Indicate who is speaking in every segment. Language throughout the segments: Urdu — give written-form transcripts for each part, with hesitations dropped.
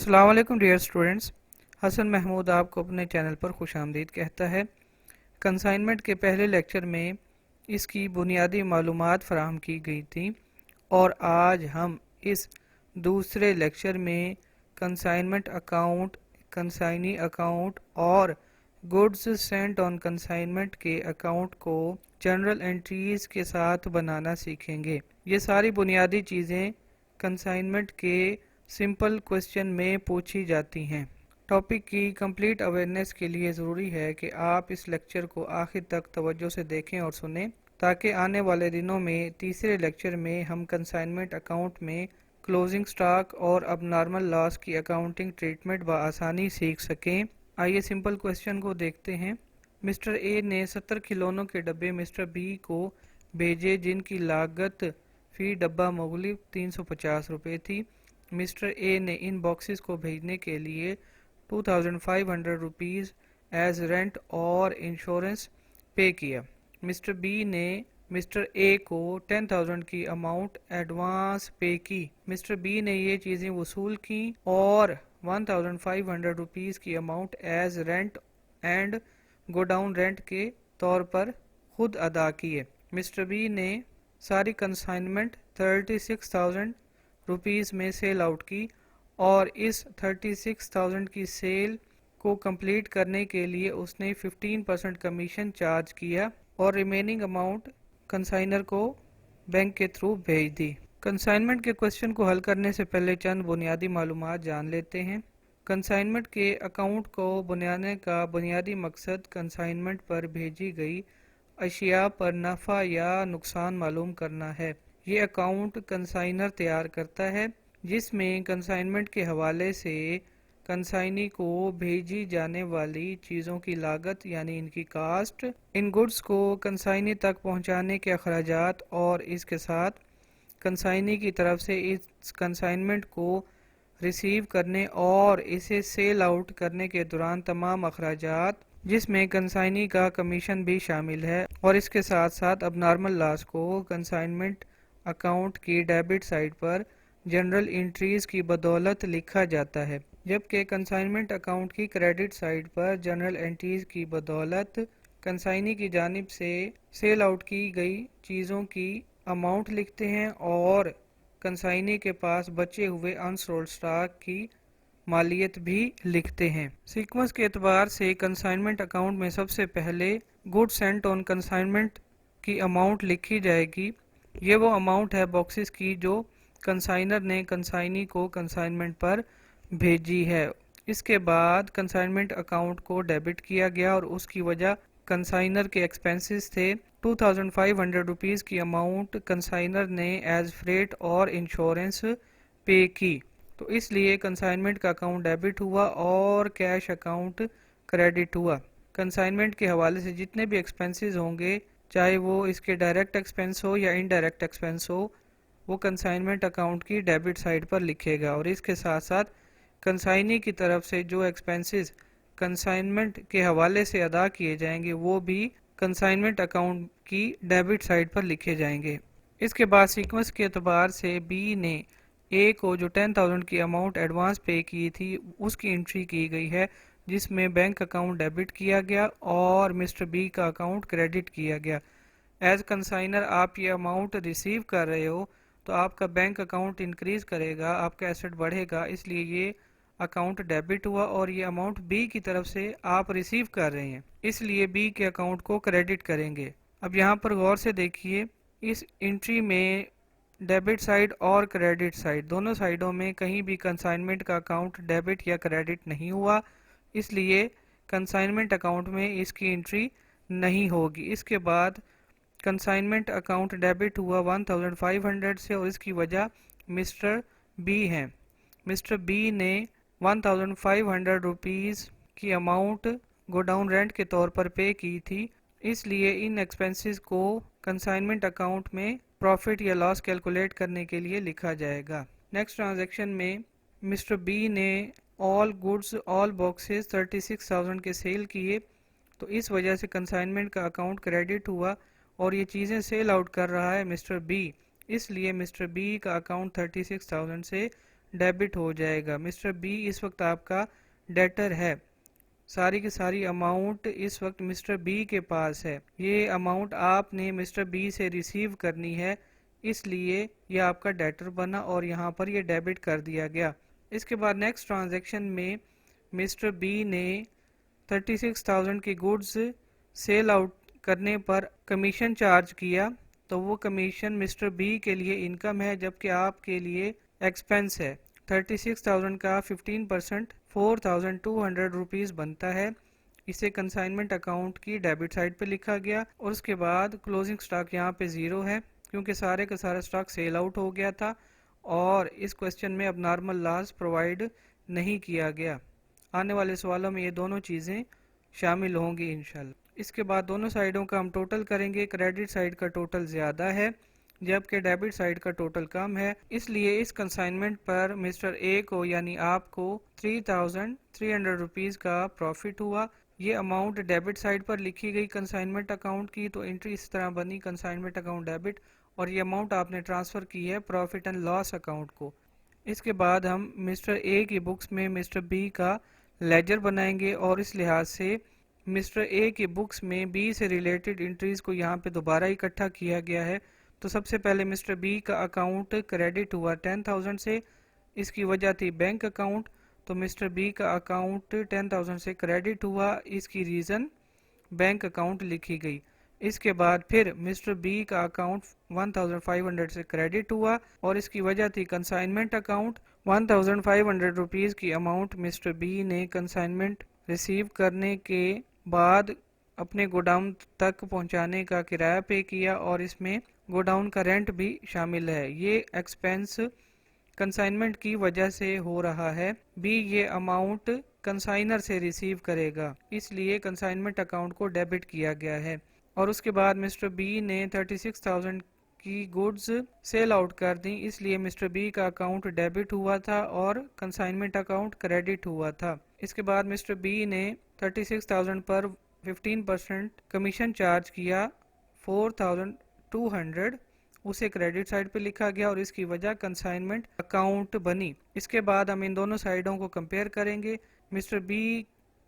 Speaker 1: السلام علیکم ڈیئر اسٹوڈنٹس، حسن محمود آپ کو اپنے چینل پر خوش آمدید کہتا ہے۔ کنسائنمنٹ کے پہلے لیکچر میں اس کی بنیادی معلومات فراہم کی گئی تھیں اور آج ہم اس دوسرے لیکچر میں کنسائنمنٹ اکاؤنٹ، کنسائنی اکاؤنٹ اور گڈز سینٹ آن کنسائنمنٹ کے اکاؤنٹ کو جنرل انٹریز کے ساتھ بنانا سیکھیں گے۔ یہ ساری بنیادی چیزیں کنسائنمنٹ کے سمپل کوسچن میں پوچھی جاتی ہیں۔ ٹاپک کی کمپلیٹ اویئرنیس کے لیے ضروری ہے کہ آپ اس لیکچر کو آخر تک توجہ سے دیکھیں اور سنیں تاکہ آنے والے دنوں میں تیسرے لیکچر میں ہم کنسائنمنٹ اکاؤنٹ میں کلوزنگ سٹاک اور اب نارمل لاس کی اکاؤنٹنگ ٹریٹمنٹ بآسانی سیکھ سکیں۔ آئیے سمپل کوسچن کو دیکھتے ہیں۔ مسٹر اے نے 70 کھلونوں کے ڈبے مسٹر بی کو بھیجے جن کی لاگت فی ڈبہ مختلف 350 روپے تھی۔ مسٹر اے نے ان باکسز کو بھیجنے کے لیے 2500 روپیز ایز رینٹ اور انشورنس پے کیا۔ مسٹر بی نے مسٹر اے کو 10,000 کی اماؤنٹ ایڈوانس پے کی۔ مسٹر بی نے یہ چیزیں وصول کی اور 1500 روپیز کی amount as rent and go down rent کے طور پر خود ادا کیے۔ مسٹر بی نے ساری کنسائنمنٹ 36,000 روپیز میں سیل آؤٹ کی اور اس 36,000 کی سیل کو کمپلیٹ کرنے کے لیے اس نے 15% کمیشن چارج کیا اور ریمیننگ اماؤنٹ کنسائنر کو بینک کے تھرو بھیج دی۔ کنسائنمنٹ کے کوسچن کو حل کرنے سے پہلے چند بنیادی معلومات جان لیتے ہیں۔ کنسائنمنٹ کے اکاؤنٹ کو بنانے کا بنیادی مقصد کنسائنمنٹ پر بھیجی گئی اشیاء پر نفع یا نقصان معلوم کرنا ہے۔ یہ اکاؤنٹ کنسائنر تیار کرتا ہے جس میں کنسائنمنٹ کے حوالے سے کنسائنی کو بھیجی جانے والی چیزوں کی لاگت یعنی ان کی کاسٹ، ان گڈز کو کنسائنی تک پہنچانے کے اخراجات اور اس کے ساتھ کنسائنی کی طرف سے اس کنسائنمنٹ کو ریسیو کرنے اور اسے سیل آؤٹ کرنے کے دوران تمام اخراجات جس میں کنسائنی کا کمیشن بھی شامل ہے، اور اس کے ساتھ ساتھ اب نارمل لاس کو کنسائنمنٹ اکاؤنٹ کی ڈیبٹ سائیڈ پر جنرل انٹریز کی بدولت لکھا جاتا ہے، جبکہ کنسائنمنٹ اکاؤنٹ کی کریڈٹ سائیڈ پر جنرل انٹریز کی بدولت کنسائنی کی جانب سے سیل آؤٹ کی گئی چیزوں کی اماؤنٹ لکھتے ہیں اور کنسائنی کے پاس بچے ہوئے انسولڈ سٹاک کی مالیت بھی لکھتے ہیں۔ سیکوینس کے اعتبار سے کنسائنمنٹ اکاؤنٹ میں سب سے پہلے گڈ سینٹ آن کنسائنمنٹ کی اماؤنٹ لکھی جائے گی۔ یہ وہ اماؤنٹ ہے باکسز کی جو کنسائنر نے کنسائنی کو کنسائنمنٹ پر بھیجی ہے۔ اس کے بعد کنسائنمنٹ اکاؤنٹ کو ڈیبٹ کیا گیا اور اس کی وجہ کنسائنر کے ایکسپنسز تھے۔ 2500 روپیز کی اماؤنٹ کنسائنر نے ایز فریٹ اور انشورنس پے کی، تو اس لیے کنسائنمنٹ کا اکاؤنٹ ڈیبٹ ہوا اور کیش اکاؤنٹ کریڈٹ ہوا۔ کنسائنمنٹ کے حوالے سے جتنے بھی ایکسپنسز ہوں گے، چاہے وہ اس کے ڈائریکٹ ایکسپنس ہو یا انڈائریکٹ ایکسپنس ہو، وہ کنسائنمنٹ اکاؤنٹ کی ڈیبٹ سائیڈ پر لکھے گا، اور اس کے ساتھ ساتھ کنسائنی کی طرف سے جو ایکسپنسز کنسائنمنٹ کے حوالے سے ادا کیے جائیں گے وہ بھی کنسائنمنٹ اکاؤنٹ کی ڈیبٹ سائیڈ پر لکھے جائیں گے۔ اس کے بعد سیکوینس کے اعتبار سے بی نے اے کو جو 10,000 کی اماؤنٹ ایڈوانس پے کی تھی اس کی انٹری کی گئی ہے، جس میں بینک اکاؤنٹ ڈیبٹ کیا گیا اور مسٹر بی کا اکاؤنٹ کریڈٹ کیا گیا۔ ایز کنسائنر آپ یہ اماؤنٹ ریسیو کر رہے ہو تو آپ کا بینک اکاؤنٹ انکریز کرے گا، آپ کا ایسٹ بڑھے گا، اس لیے یہ اکاؤنٹ ڈیبٹ ہوا اور یہ اماؤنٹ بی کی طرف سے آپ ریسیو کر رہے ہیں، اس لیے بی کے اکاؤنٹ کو کریڈٹ کریں گے۔ اب یہاں پر غور سے دیکھیے، اس انٹری میں ڈیبٹ سائیڈ اور کریڈٹ سائیڈ دونوں سائیڈوں میں کہیں بھی کنسائنمنٹ کا اکاؤنٹ ڈیبٹ یا کریڈٹ نہیں ہوا، اس لیے کنسائنمنٹ اکاؤنٹ میں اس کی انٹری نہیں ہوگی۔ اس کے بعد کنسائنمنٹ اکاؤنٹ ڈیبٹ ہوا 1500 سے اور اس کی وجہ مسٹر بی ہیں۔ مسٹر بی نے 1500 روپیز کی اماؤنٹ گو ڈاؤن رینٹ کے طور پر پے کی تھی، اس لیے ان ایکسپنسز کو کنسائنمنٹ اکاؤنٹ میں پروفٹ یا لاس کیلکولیٹ کرنے کے لیے لکھا جائے گا۔ نیکسٹ ٹرانزیکشن میں مسٹر بی نے آل گڈز آل باکسز 36,000 کے سیل کیے، تو اس وجہ سے کنسائنمنٹ کا اکاؤنٹ کریڈٹ ہوا اور یہ چیزیں سیل آؤٹ کر رہا ہے مسٹر بی، اس لیے مسٹر بی کا اکاؤنٹ 36,000 سے ڈیبٹ ہو جائے گا۔ مسٹر بی اس وقت آپ کا ڈیٹر ہے، ساری کی ساری اماؤنٹ اس وقت مسٹر بی کے پاس ہے، یہ اماؤنٹ آپ نے مسٹر بی سے ریسیو کرنی ہے، اس لیے یہ آپ کا ڈیٹر بنا اور یہاں پر یہ ڈیبٹ کر دیا گیا۔ اس کے بعد نیکسٹ ٹرانزیکشن میں مسٹر بی نے 36,000 کی گوڈز سیل آؤٹ کرنے پر کمیشن چارج کیا، تو وہ کمیشن مسٹر بی کے لیے انکم ہے جبکہ آپ کے لیے ایکسپینس ہے۔ 36,000 کا 15% 4,200 روپیز بنتا ہے، اسے کنسائنمنٹ اکاؤنٹ کی ڈیبٹ سائڈ پہ لکھا گیا، اور اس کے بعد کلوزنگ سٹاک یہاں پہ 0 ہے کیونکہ سارے کا سارا سٹاک سیل آؤٹ ہو گیا تھا، اور اس کوسچن میں اب نارمل لاس پرووائڈ نہیں کیا گیا۔ آنے والے سوالوں میں یہ دونوں چیزیں شامل ہوں گی انشاءاللہ۔ اس کے بعد دونوں سائیڈوں کا ہم ٹوٹل کریں گے، کریڈٹ سائیڈ کا ٹوٹل زیادہ ہے جبکہ ڈیبٹ سائیڈ کا ٹوٹل کم ہے، اس لیے اس کنسائنمنٹ پر مسٹر اے کو یعنی آپ کو 3,300 روپیز کا پروفٹ ہوا۔ یہ اماؤنٹ ڈیبٹ سائیڈ پر لکھی گئی کنسائنمنٹ اکاؤنٹ کی، تو انٹری اس طرح بنی کنسائنمنٹ اکاؤنٹ ڈیبٹ، اور یہ اماؤنٹ آپ نے ٹرانسفر کی ہے پروفٹ اینڈ لاس اکاؤنٹ کو۔ اس کے بعد ہم مسٹر اے کی بکس میں مسٹر بی کا لیجر بنائیں گے، اور اس لحاظ سے مسٹر اے کی بکس میں بی سے ریلیٹڈ انٹریز کو یہاں پہ دوبارہ اکٹھا کیا گیا ہے۔ تو سب سے پہلے مسٹر بی کا اکاؤنٹ کریڈٹ ہوا 10,000 سے، اس کی وجہ تھی بینک اکاؤنٹ، تو مسٹر بی کا اکاؤنٹ 10,000 سے کریڈٹ ہوا، اس کی ریزن بینک اکاؤنٹ لکھی گئی۔ اس کے بعد پھر مسٹر بی کا اکاؤنٹ 1,500 سے کریڈٹ ہوا، اور اس کی وجہ تھی کنسائنمنٹ اکاؤنٹ۔ 1,500 روپیز کی اماؤنٹ مسٹر بی نے کنسائنمنٹ ریسیو کرنے کے بعد اپنے گوڈاؤن تک پہنچانے کا کرایہ پے کیا، اور اس میں گوڈاؤن کا رینٹ بھی شامل ہے۔ یہ ایکسپینس کنسائنمنٹ کی وجہ سے ہو رہا ہے۔ بی یہ اماؤنٹ کنسائنر سے ریسیو کرے گا، اس لیے کنسائنمنٹ اکاؤنٹ کو ڈیبٹ کیا گیا ہے۔ اور اس کے بعد مسٹر بی نے 36,000 کی گوڈز سیل آؤٹ کر دیں، اس لیے مسٹر بی کا اکاؤنٹ ڈیبٹ ہوا تھا اور کنسائنمنٹ اکاؤنٹ کریڈٹ ہوا تھا۔ اس کے بعد مسٹر بی نے 36,000 پر 15% کمیشن چارج کیا 4,200، اسے کریڈٹ سائیڈ پہ لکھا گیا اور اس کی وجہ کنسائنمنٹ اکاؤنٹ بنی۔ اس کے بعد ہم ان دونوں سائیڈوں کو کمپیئر کریں گے۔ مسٹر بی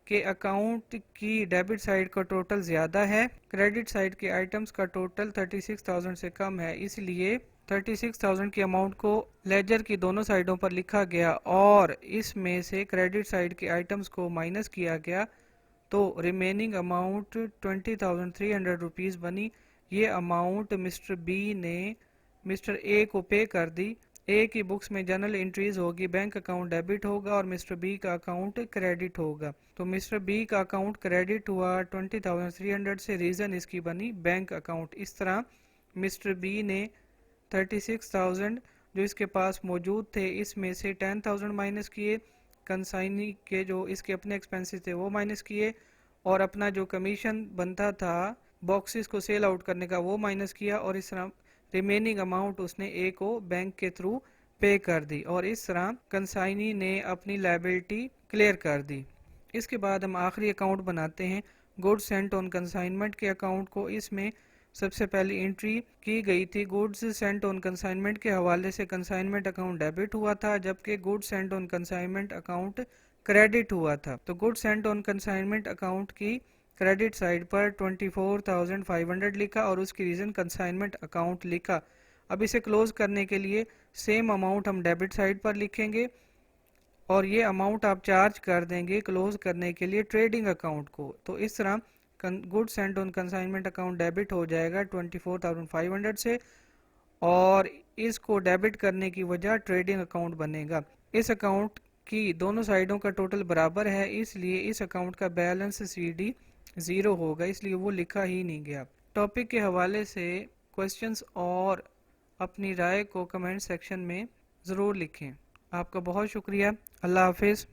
Speaker 1: کے اکاؤنٹ کی ڈیبٹ سائیڈ کا ٹوٹل زیادہ ہے، کریڈٹ سائیڈ کے آئٹمز کا ٹوٹل 36,000 سے کم ہے، اس لیے 36,000 کی اماؤنٹ کو لیجر کی دونوں سائیڈوں پر لکھا گیا اور اس میں سے کریڈٹ سائیڈ کے آئٹمز کو مائنس کیا گیا، تو ریمیننگ اماؤنٹ 20,300 روپیز بنی۔ یہ اماؤنٹ مسٹر بی نے مسٹر اے کو پے کر دی۔ اے کی بکس میں جنرل انٹریز ہوگی، بینک اکاؤنٹ ڈیبٹ ہوگا اور مسٹر بی کا اکاؤنٹ کریڈٹ ہوگا، تو مسٹر بی کا اکاؤنٹ کریڈٹ ہوا 20,300 سے، ریزن اس کی بنی بینک اکاؤنٹ۔ اس طرح مسٹر بی نے 36,000 جو اس کے پاس موجود تھے اس میں سے 10,000 مائنس کیے، کنسائنی کے جو اس کے اپنے ایکسپینسز تھے وہ مائنس کیے، اور اپنا جو کمیشن بنتا تھا باکسز کو سیل آؤٹ کرنے کا وہ مائنس کیا، اور اس طرح ریمیننگ اماؤنٹ اس نے اے کو بینک کے تھرو پے کر دی، اور اس طرح کنسائنی نے اپنی لائبلٹی کلیئر کر دی۔ اس کے بعد ہم آخری اکاؤنٹ بناتے ہیں گوڈز سینٹ آن کنسائنمنٹ کے اکاؤنٹ کو۔ اس میں سب سے پہلی انٹری کی گئی تھی گوڈز سینٹ آن کنسائنمنٹ کے حوالے سے کنسائنمنٹ اکاؤنٹ ڈیبٹ ہوا تھا جبکہ goods Saint on consignment account credit ہوا تھا، تو goods Saint on consignment account کی کریڈٹ سائیڈ پر 24,500 لکھا اور اس کی ریزن کنسائنمنٹ اکاؤنٹ لکھا۔ اب اسے کلوز کرنے کے لیے سیم اماؤنٹ ہم ڈیبٹ سائیڈ پر لکھیں گے اور یہ اماؤنٹ آپ چارج کر دیں گے کلوز کرنے کے لیے ٹریڈنگ اکاؤنٹ کو، تو اس طرح good sent on consignment account debit ہو جائے گا 24,500 سے، اور اس کو ڈیبٹ کرنے کی وجہ ٹریڈنگ اکاؤنٹ بنے گا۔ اس اکاؤنٹ کی دونوں سائیڈوں کا ٹوٹل برابر ہے، اس لیے اس اکاؤنٹ کا بیلنس سی ڈی 0 ہوگا، اس لیے وہ لکھا ہی نہیں گیا۔ ٹاپک کے حوالے سے کوسچنز اور اپنی رائے کو کمنٹ سیکشن میں ضرور لکھیں۔ آپ کا بہت شکریہ۔ اللہ حافظ۔